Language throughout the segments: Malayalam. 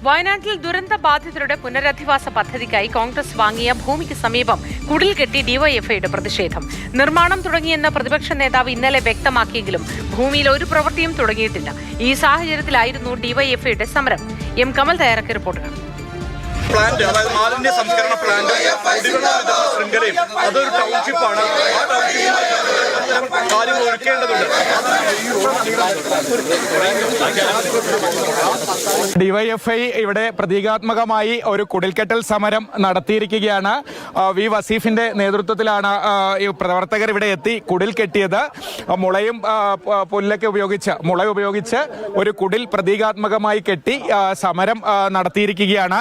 വയനാട്ടിൽ ദുരന്ത ബാധിതരുടെ പുനരധിവാസ പദ്ധതിക്കായി കോൺഗ്രസ് വാങ്ങിയ ഭൂമിക്ക് സമീപം കുടിൽ കെട്ടി ഡിവൈഎഫ്ഐയുടെ പ്രതിഷേധം. നിർമ്മാണം തുടങ്ങിയെന്ന് പ്രതിപക്ഷ നേതാവ് ഇന്നലെ വ്യക്തമാക്കിയെങ്കിലും ഭൂമിയിൽ ഒരു പ്രവൃത്തിയും തുടങ്ങിയിട്ടില്ല. ഈ സാഹചര്യത്തിലായിരുന്നു ഡിവൈഎഫ്ഐയുടെ സമരം. എം കമൽ തയ്യാറാക്കിയ റിപ്പോർട്ട് കാണാം. പ്ലാന്റ്, അതായത് മാലിന്യ സംസ്കരണ പ്ലാന്റ്, കുടിവെള്ള വിതരണ ശൃംഖലയും അതൊരു ടൗൺഷിപ്പാണ്. ആ ടൗൺഷിപ്പിൽ കാര്യങ്ങൾ ഒരുക്കേണ്ടതുണ്ട്. ഡിവൈഎഫ്ഐ ഇവിടെ പ്രതീകാത്മകമായി ഒരു കുടിൽക്കെട്ടൽ സമരം നടത്തിയിരിക്കുകയാണ്. വി വസീഫിന്റെ നേതൃത്വത്തിലാണ് ഈ പ്രവർത്തകർ ഇവിടെ എത്തി കുടിൽ കെട്ടിയത്. മുളയും പുല്ലൊക്കെ മുള ഉപയോഗിച്ച് ഒരു കുടിൽ പ്രതീകാത്മകമായി കെട്ടി സമരം നടത്തിയിരിക്കുകയാണ്.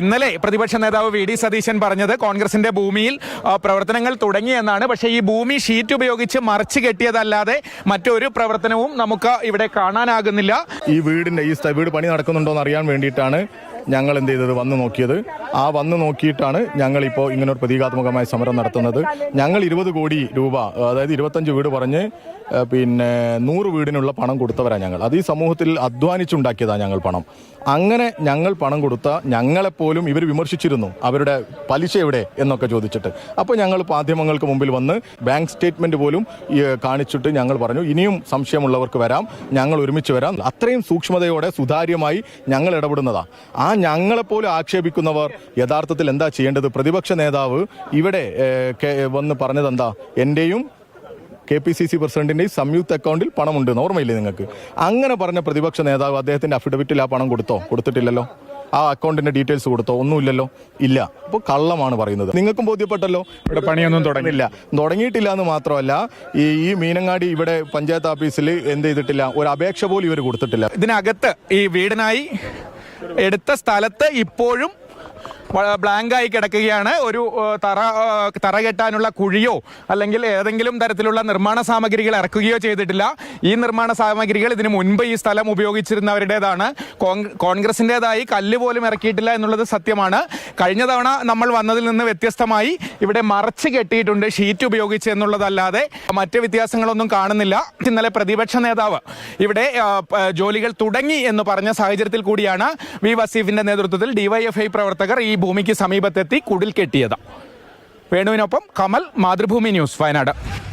ഇന്നലെ പ്രതിപക്ഷ നേതാവ് വി.ഡി. സതീശൻ പറഞ്ഞത് കോൺഗ്രസിന്റെ ഭൂമിയിൽ പ്രവർത്തനങ്ങൾ തുടങ്ങിയെന്നാണ്. പക്ഷേ ഈ ഭൂമി ഷീറ്റ് ഉപയോഗിച്ച് മറച്ചു കെട്ടിയതല്ലാതെ മറ്റൊരു പ്രവർത്തനവും നമുക്ക് ഇവിടെ കാണാനാകുന്നില്ല. ഈ വീട് പണി നടക്കുന്നുണ്ടോ എന്ന് അറിയാൻ വേണ്ടിയിട്ടാണ് ഞങ്ങൾ എന്ത് ചെയ്തത്, വന്ന് നോക്കിയത്. ആ വന്ന് നോക്കിയിട്ടാണ് ഞങ്ങളിപ്പോൾ ഇങ്ങനെ ഒരു പ്രതീകാത്മകമായ സമരം നടത്തുന്നത്. ഞങ്ങൾ 20 കോടി രൂപ, അതായത് 25 വീട് പറഞ്ഞ് 100 വീടിനുള്ള പണം കൊടുത്തവരാണ് ഞങ്ങൾ. അത് ഈ സമൂഹത്തിൽ അധ്വാനിച്ചുണ്ടാക്കിയതാണ് ഞങ്ങൾ പണം. അങ്ങനെ ഞങ്ങൾ പണം കൊടുത്ത ഞങ്ങളെപ്പോലും ഇവർ വിമർശിച്ചിരുന്നു, അവരുടെ പലിശ എവിടെ എന്നൊക്കെ ചോദിച്ചിട്ട്. അപ്പോൾ ഞങ്ങൾ മാധ്യമങ്ങൾക്ക് മുമ്പിൽ വന്ന് ബാങ്ക് സ്റ്റേറ്റ്മെന്റ് പോലും കാണിച്ചിട്ട് ഞങ്ങൾ പറഞ്ഞു, ഇനിയും സംശയമുള്ളവർക്ക് വരാം, ഞങ്ങൾ ഒരുമിച്ച് വരാം. അത്രയും സൂക്ഷ്മതയോടെ സുതാര്യമായി ഞങ്ങൾ ഇടപെടുന്നതാണ്. ആ ഞങ്ങളെപ്പോലും ആക്ഷേപിക്കുന്നവർ യഥാർത്ഥത്തിൽ എന്താ ചെയ്യേണ്ടത്? പ്രതിപക്ഷ നേതാവ് ഇവിടെ വന്ന് പറഞ്ഞത് എന്താ, എന്റെയും KPCC പ്രസിഡന്റിന്റെയും സംയുക്ത അക്കൗണ്ടിൽ പണമുണ്ട്, ഓർമ്മയില്ലേ നിങ്ങൾക്ക്? അങ്ങനെ പറഞ്ഞ പ്രതിപക്ഷ നേതാവ് അദ്ദേഹത്തിന്റെ അഫിഡവിറ്റിൽ ആ പണം കൊടുത്തിട്ടില്ലല്ലോ. ആ അക്കൗണ്ടിന്റെ ഡീറ്റെയിൽസ് കൊടുത്തോ? ഒന്നുമില്ലല്ലോ. ഇല്ല. അപ്പോൾ കള്ളമാണ് പറയുന്നത്. നിങ്ങൾക്കും ബോധ്യപ്പെട്ടല്ലോ. ഇവിടെ പണിയൊന്നും തുടങ്ങിയിട്ടില്ല എന്ന് മാത്രമല്ല, ഈ മീനങ്ങാടി ഇവിടെ പഞ്ചായത്ത് ഓഫീസിൽ എന്ത് ചെയ്തിട്ടില്ല, ഒരു അപേക്ഷ പോലും ഇവർ കൊടുത്തിട്ടില്ല. ഇതിനകത്ത് ഈ വീടിനായി എടുത്ത സ്ഥലത്ത് ഇപ്പോഴും ബ്ലാങ്കായി കിടക്കുകയാണ്. ഒരു തറ കെട്ടാനുള്ള കുഴിയോ അല്ലെങ്കിൽ ഏതെങ്കിലും തരത്തിലുള്ള നിർമ്മാണ സാമഗ്രികൾ ഇറക്കുകയോ ചെയ്തിട്ടില്ല. ഈ നിർമ്മാണ സാമഗ്രികൾ ഇതിനു മുൻപ് ഈ സ്ഥലം ഉപയോഗിച്ചിരുന്നവരുടേതാണ്. കോൺഗ്രസിൻ്റെതായി കല്ല് പോലും ഇറക്കിയിട്ടില്ല എന്നുള്ളത് സത്യമാണ്. കഴിഞ്ഞ തവണ നമ്മൾ വന്നതിൽ നിന്ന് വ്യത്യസ്തമായി ഇവിടെ മറച്ച് കെട്ടിയിട്ടുണ്ട് ഷീറ്റ് ഉപയോഗിച്ച് എന്നുള്ളതല്ലാതെ മറ്റ് വ്യത്യാസങ്ങളൊന്നും കാണുന്നില്ല. ഇന്നലെ പ്രതിപക്ഷ നേതാവ് ഇവിടെ ജോലികൾ തുടങ്ങി എന്ന് പറഞ്ഞ സാഹചര്യത്തിൽ കൂടിയാണ് വി വസീഫിന്റെ നേതൃത്വത്തിൽ ഡിവൈഎഫ്ഐ പ്രവർത്തകർ ഈ ഭൂമിക്ക് സമീപത്തെത്തി കുടിൽ കെട്ടിയത്. വേണുവിനൊപ്പം കമൽ, മാതൃഭൂമി ന്യൂസ്, വയനാട്.